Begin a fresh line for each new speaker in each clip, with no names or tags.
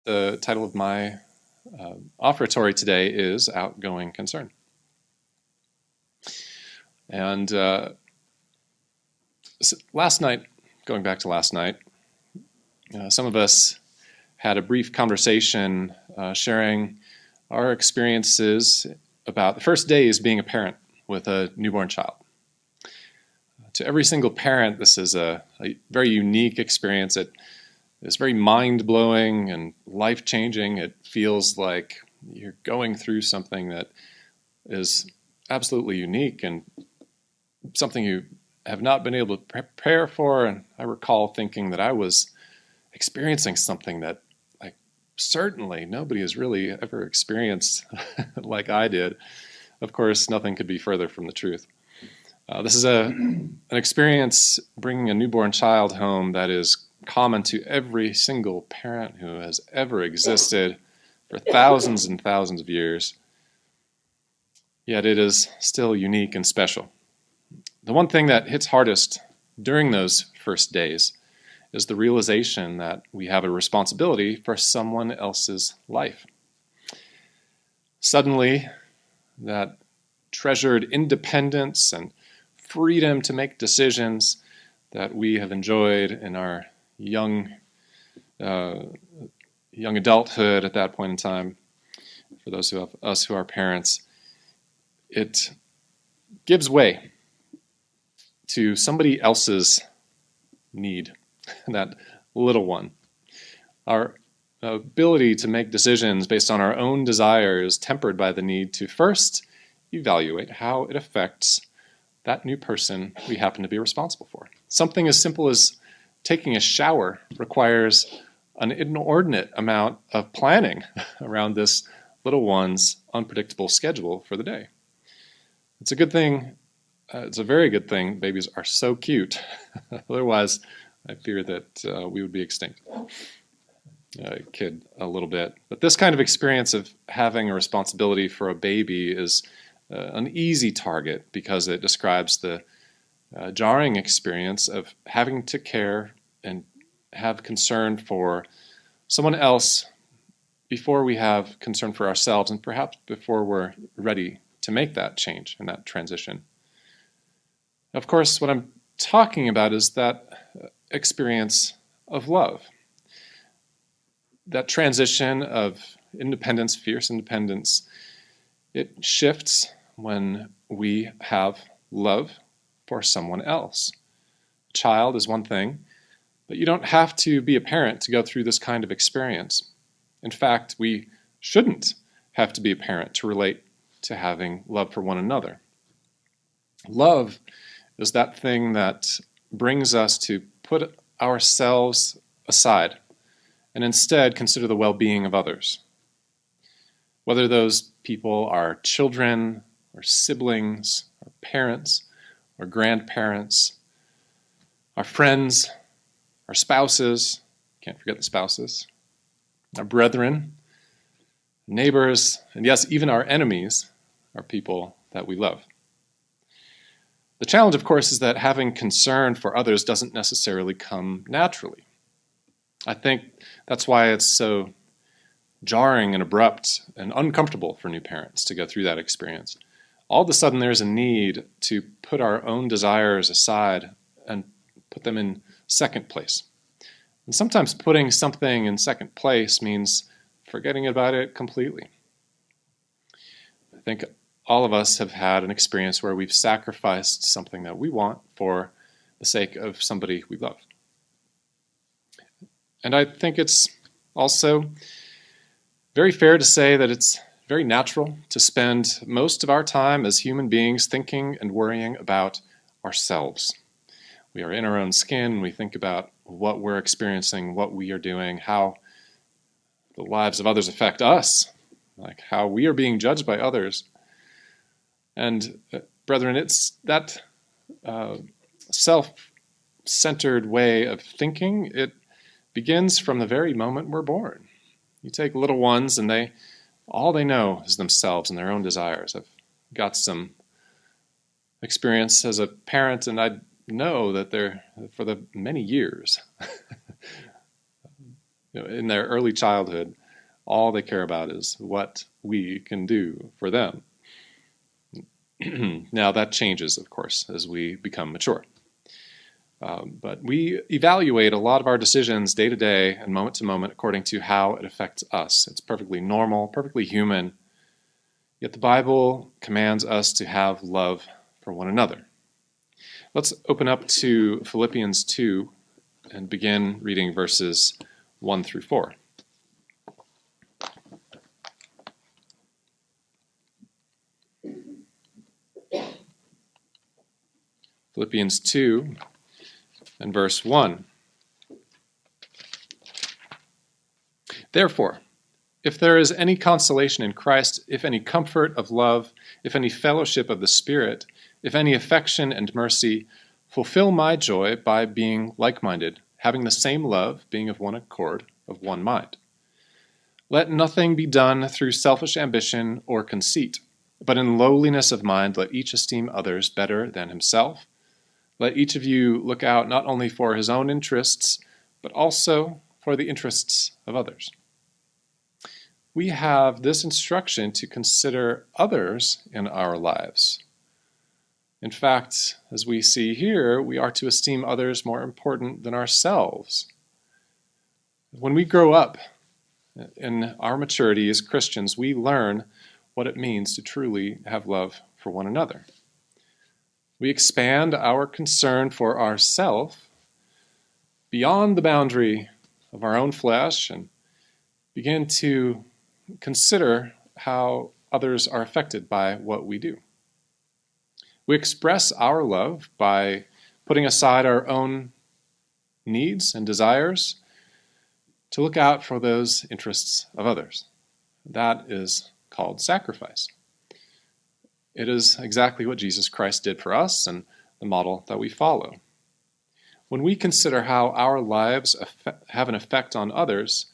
The title of my offertory today is Outgoing Concern. And last night, going back to last night, some of us had a brief conversation sharing our experiences about the first days being a parent with a newborn child. To every single parent, this is a very unique experience. It is very mind-blowing and life-changing. It feels like you're going through something that is absolutely unique and something you have not been able to prepare for. And I recall thinking that I was experiencing something that certainly nobody has really ever experienced like I did. Of course, nothing could be further from the truth. This is an experience bringing a newborn child home that is common to every single parent who has ever existed for thousands and thousands of years. Yet it is still unique and special. The one thing that hits hardest during those first days is the realization that we have a responsibility for someone else's life. Suddenly, that treasured independence and freedom to make decisions that we have enjoyed in our young adulthood at that point in time, for those of us who are parents, it gives way to somebody else's need, that little one. Our ability to make decisions based on our own desires is tempered by the need to first evaluate how it affects that new person we happen to be responsible for. Something as simple as taking a shower requires an inordinate amount of planning around this little one's unpredictable schedule for the day. It's a good thing. It's a very good thing babies are so cute. Otherwise, I fear that we would be extinct. I kid a little bit. But this kind of experience of having a responsibility for a baby is an easy target because it describes the jarring experience of having to care and have concern for someone else before we have concern for ourselves and perhaps before we're ready to make that change and that transition. Of course, what I'm talking about is that experience of love, that transition of independence, fierce independence. It shifts when we have love for someone else. A child is one thing, but you don't have to be a parent to go through this kind of experience. In fact, we shouldn't have to be a parent to relate to having love for one another. Love is that thing that brings us to put ourselves aside and instead consider the well-being of others. Whether those people are children or siblings or parents or grandparents, our friends, our spouses, can't forget the spouses, our brethren, neighbors, and yes, even our enemies are people that we love. The challenge, of course, is that having concern for others doesn't necessarily come naturally. I think that's why it's so jarring and abrupt and uncomfortable for new parents to go through that experience. All of a sudden, there's a need to put our own desires aside and put them in second place. And sometimes putting something in second place means forgetting about it completely. I think all of us have had an experience where we've sacrificed something that we want for the sake of somebody we love. And I think it's also very fair to say that it's very natural to spend most of our time as human beings thinking and worrying about ourselves. We are in our own skin. We think about what we're experiencing, what we are doing, how the lives of others affect us, like how we are being judged by others. And brethren, it's that self-centered way of thinking. It begins from the very moment we're born. You take little ones and all they know is themselves and their own desires. I've got some experience as a parent, and I know that for the many years, In their early childhood, all they care about is what we can do for them. Now that changes, of course, as we become mature. But we evaluate a lot of our decisions day to day and moment to moment according to how it affects us. It's perfectly normal, perfectly human. Yet the Bible commands us to have love for one another. Let's open up to Philippians 2 and begin reading verses 1 through 4. Philippians 2 and verse 1. Therefore, if there is any consolation in Christ, if any comfort of love, if any fellowship of the Spirit, if any affection and mercy, fulfill my joy by being like-minded, having the same love, being of one accord, of one mind. Let nothing be done through selfish ambition or conceit, but in lowliness of mind let each esteem others better than himself. Let each of you look out not only for his own interests, but also for the interests of others. We have this instruction to consider others in our lives. In fact, as we see here, we are to esteem others more important than ourselves. When we grow up in our maturity as Christians, we learn what it means to truly have love for one another. We expand our concern for ourself beyond the boundary of our own flesh and begin to consider how others are affected by what we do. We express our love by putting aside our own needs and desires to look out for those interests of others. That is called sacrifice. It is exactly what Jesus Christ did for us and the model that we follow. When we consider how our lives have an effect on others,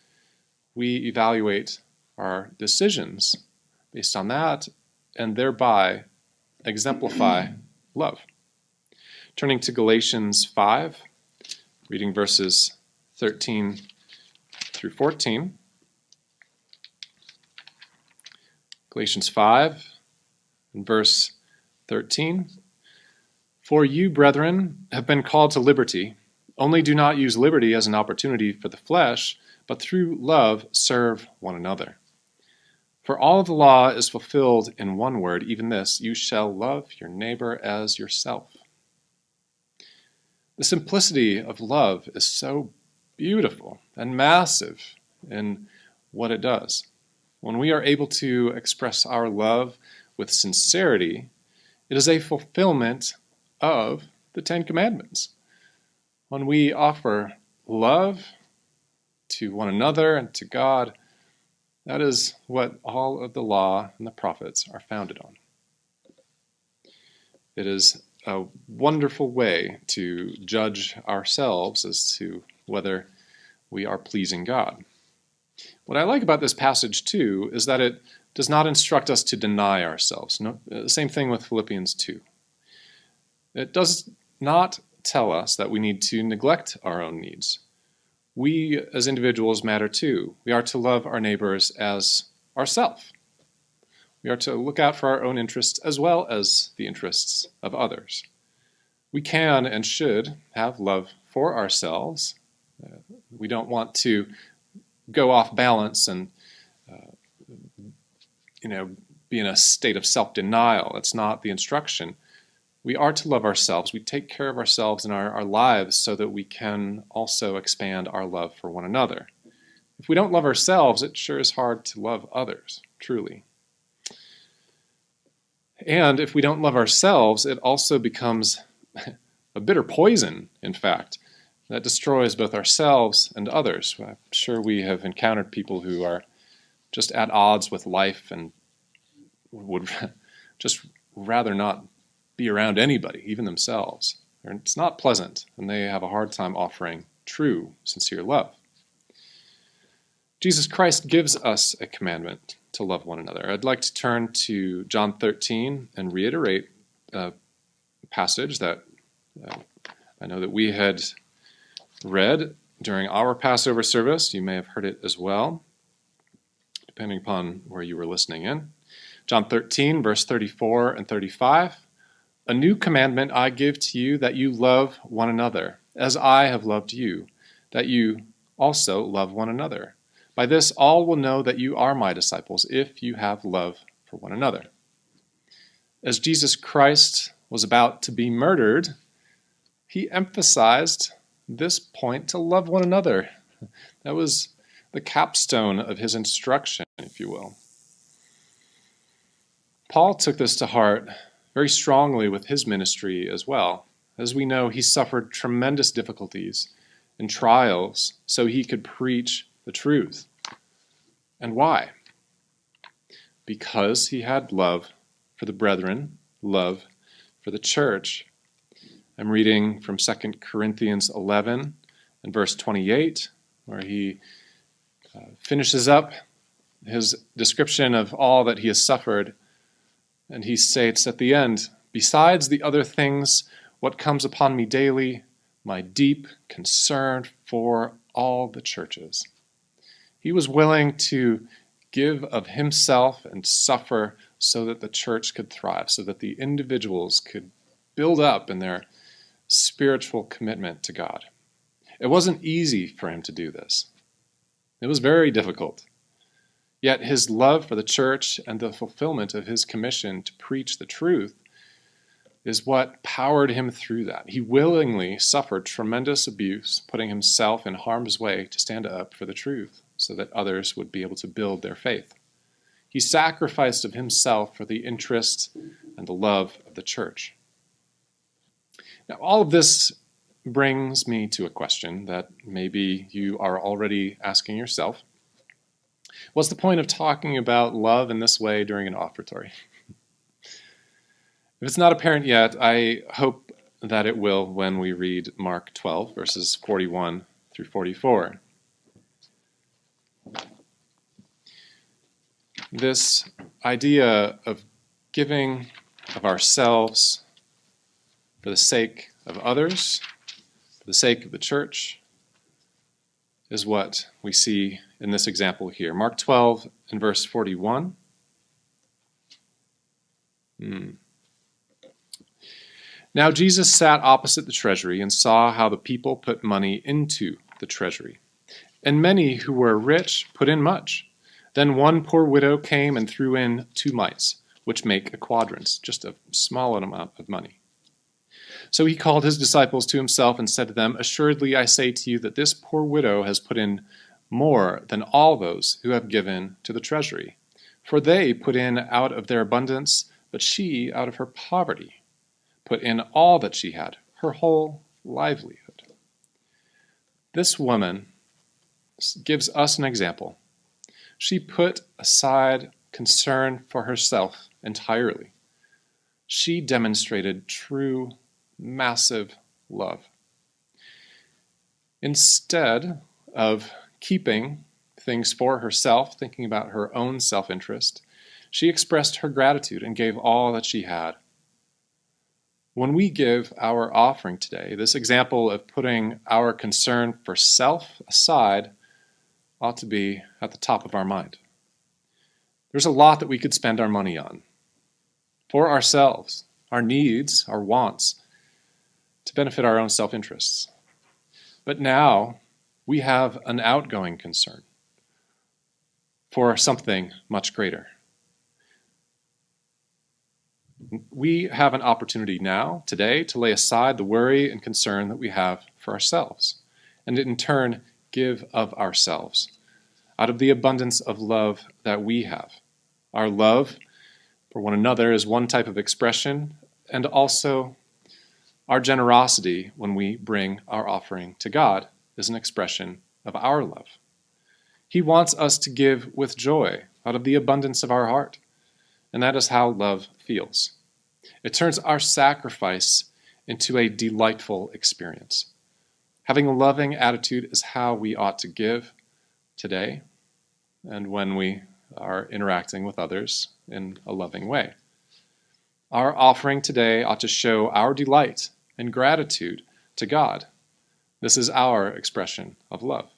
we evaluate our decisions based on that and thereby exemplify love. Turning to Galatians 5, reading verses 13 through 14. Galatians 5 and verse 13. For you, brethren, have been called to liberty. Only do not use liberty as an opportunity for the flesh, but through love serve one another. For all of the law is fulfilled in one word, even this, you shall love your neighbor as yourself. The simplicity of love is so beautiful and massive in what it does. When we are able to express our love with sincerity, it is a fulfillment of the Ten Commandments. When we offer love to one another and to God, that is what all of the law and the prophets are founded on. It is a wonderful way to judge ourselves as to whether we are pleasing God. What I like about this passage, too, is that it does not instruct us to deny ourselves. No, same thing with Philippians 2. It does not tell us that we need to neglect our own needs. We, as individuals, matter too. We are to love our neighbors as ourselves. We are to look out for our own interests as well as the interests of others. We can and should have love for ourselves. We don't want to go off balance and be in a state of self-denial. That's not the instruction. We are to love ourselves. We take care of ourselves in our lives so that we can also expand our love for one another. If we don't love ourselves, it sure is hard to love others, truly. And if we don't love ourselves, it also becomes a bitter poison, in fact, that destroys both ourselves and others. I'm sure we have encountered people who are just at odds with life and would just rather not be around anybody, even themselves. It's not pleasant, and they have a hard time offering true, sincere love. Jesus Christ gives us a commandment to love one another. I'd like to turn to John 13 and reiterate a passage that I know that we had read during our Passover service. You may have heard it as well, depending upon where you were listening in. John 13, verse 34 and 35. A new commandment I give to you, that you love one another, as I have loved you, that you also love one another. By this all will know that you are my disciples, if you have love for one another. As Jesus Christ was about to be murdered, he emphasized this point to love one another. That was the capstone of his instruction, if you will. Paul took this to heart very strongly with his ministry as well. As we know, he suffered tremendous difficulties and trials so he could preach the truth. And why? Because he had love for the brethren, love for the church. I'm reading from 2 Corinthians 11 and verse 28, where he finishes up his description of all that he has suffered. And he states at the end, besides the other things, what comes upon me daily, my deep concern for all the churches. He was willing to give of himself and suffer so that the church could thrive, so that the individuals could build up in their spiritual commitment to God. It wasn't easy for him to do this. It was very difficult. Yet his love for the church and the fulfillment of his commission to preach the truth is what powered him through that. He willingly suffered tremendous abuse, putting himself in harm's way to stand up for the truth so that others would be able to build their faith. He sacrificed of himself for the interest and the love of the church. Now, all of this brings me to a question that maybe you are already asking yourself. What's the point of talking about love in this way during an offertory? If it's not apparent yet, I hope that it will when we read Mark 12, verses 41 through 44. This idea of giving of ourselves for the sake of others, for the sake of the church, is what we see in this example here. Mark 12 and verse 41. Now Jesus sat opposite the treasury and saw how the people put money into the treasury. And many who were rich put in much. Then one poor widow came and threw in 2 mites, which make a quadrans, just a small amount of money. So he called his disciples to himself and said to them, assuredly I say to you that this poor widow has put in more than all those who have given to the treasury. For they put in out of their abundance, but she, out of her poverty, put in all that she had, her whole livelihood. This woman gives us an example. She put aside concern for herself entirely. She demonstrated true, massive love. Instead of keeping things for herself, thinking about her own self-interest, she expressed her gratitude and gave all that she had. When we give our offering today, this example of putting our concern for self aside ought to be at the top of our mind. There's a lot that we could spend our money on for ourselves, our needs, our wants, to benefit our own self-interests. But now we have an outgoing concern for something much greater. We have an opportunity now, today, to lay aside the worry and concern that we have for ourselves, and in turn give of ourselves, out of the abundance of love that we have. Our love for one another is one type of expression, and also our generosity when we bring our offering to God is an expression of our love. He wants us to give with joy out of the abundance of our heart, and that is how love feels. It turns our sacrifice into a delightful experience. Having a loving attitude is how we ought to give today and when we are interacting with others in a loving way. Our offering today ought to show our delight and gratitude to God This is our expression of love.